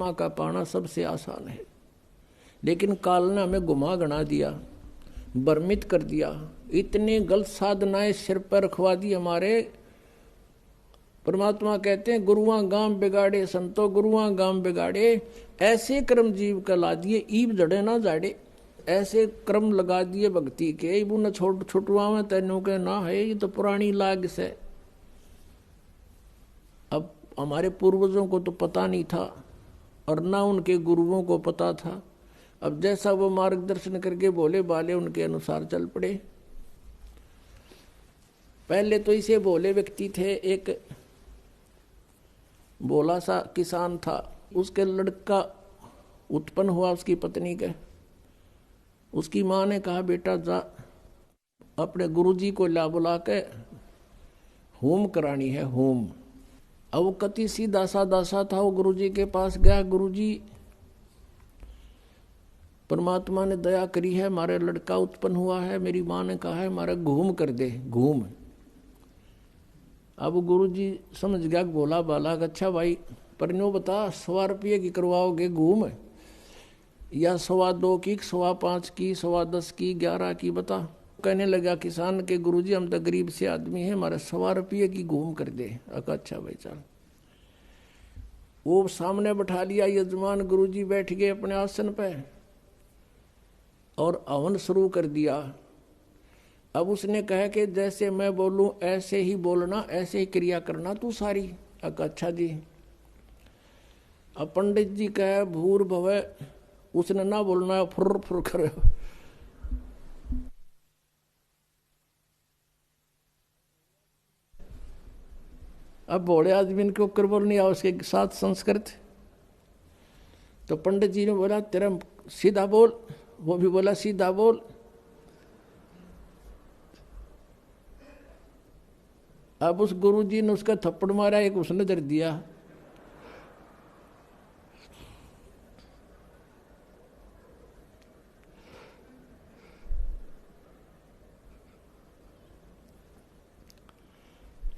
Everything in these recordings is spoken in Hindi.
परमात्मा का पाना सबसे आसान है, लेकिन काल ने हमें गुमा गना दिया, भ्रमित कर दिया, इतनी गलत साधनाएं सिर पर रखवा दी हमारे। परमात्मा कहते हैं गुरुआं गांव बिगाड़े संतो गुरुआं गांव बिगाड़े, ऐसे कर्म जीव का ला दिए ईब जड़े ना जाड़े। ऐसे क्रम लगा दिए भक्ति के, इबू न छोट छुटवा में तेनों के ना है, ये तो पुरानी लाग से। अब हमारे पूर्वजों को तो पता नहीं था और ना उनके गुरुओं को पता था। अब जैसा वो मार्गदर्शन करके बोले बाले उनके अनुसार चल पड़े। पहले तो इसे भोले व्यक्ति थे, एक भोला सा किसान था, उसके लड़का उत्पन्न हुआ उसकी पत्नी के। उसकी माँ ने कहा बेटा जा अपने गुरुजी को ला बुला के होम करानी है, होम। अब वो कति सीधा साधा सा था, वो गुरुजी के पास गया, गुरुजी परमात्मा ने दया करी है, हमारे लड़का उत्पन्न हुआ है, मेरी माँ ने कहा है हमारा घूम कर दे, घूम। अब गुरुजी समझ गया बोला बाला अच्छा भाई पर नो बता 100 रुपये की करवाओगे घूम, या 2.25 की, 5.25 की, 10.25 की, 11 की, बता। कहने लगा किसान के गुरुजी हम तो गरीब से आदमी हैं, हमारे 100 रुपये की घूम कर दे। अच्छा भाई चल। वो सामने बैठा लिया यजमान, गुरुजी बैठ गए अपने आसन पे और हवन शुरू कर दिया। अब उसने कहा कि जैसे मैं बोलूं ऐसे ही बोलना, ऐसे ही क्रिया करना तू सारी। अच्छा जी। अब पंडित जी कहे भूर भवे, उसने ना बोलना फुर फुर करे। अब भोले आदमी के ऊपर बोलनी आ उसके साथ संस्कृत। तो पंडित जी ने बोला तेरा सीधा बोल, वो भी बोला सीधा बोल। अब उस गुरुजी ने उसका थप्पड़ मारा, एक उसने दर दिया।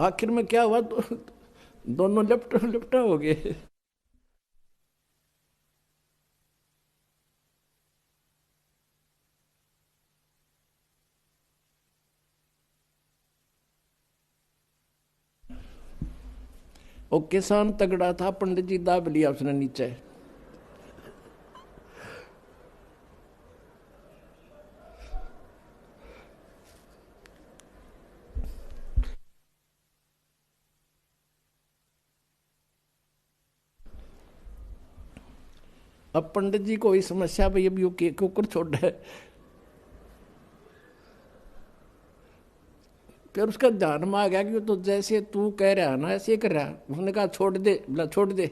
आखिर में क्या हुआ, दोनों लिपटा हो गए। वो किसान तगड़ा था, पंडित जी दाब लिया उसने नीचे। अब पंडित जी को इस समस्या भाई अब यू के कुकर छोड़ है। फिर उसका ध्यान में आ गया कि तो जैसे तू कह रहा है ना ऐसे ही कर रहा है। उसने कहा छोड़ दे, बोला छोड़ दे।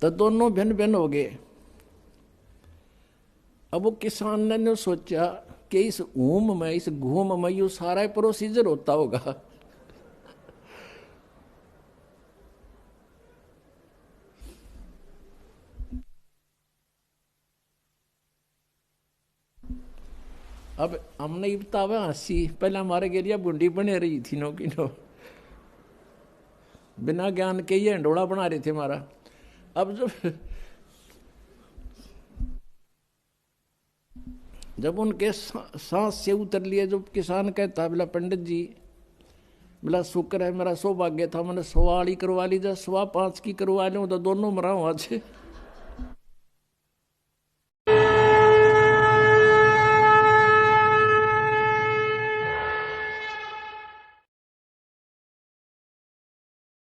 तो दोनों भिन्न भिन्न हो गए। अब वो किसान ने सोचा कि इस ऊम में, इस घूम में यू सारा प्रोसीजर होता होगा। अब हमने बतावा हंसी, पहले हमारे गेरिया बुंडी बने रही थी नो की नो, बिना ज्ञान के ये हंडोड़ा बना रहे थे हमारा। अब जब उनके सांस से उतर लिए, जो किसान कहता बोला पंडित जी, बोला शुक्र है मेरा सौभाग्य था, मैंने 100 करवा ली, जब 5.25 की करवा लूँ तो दोनों मरा आज।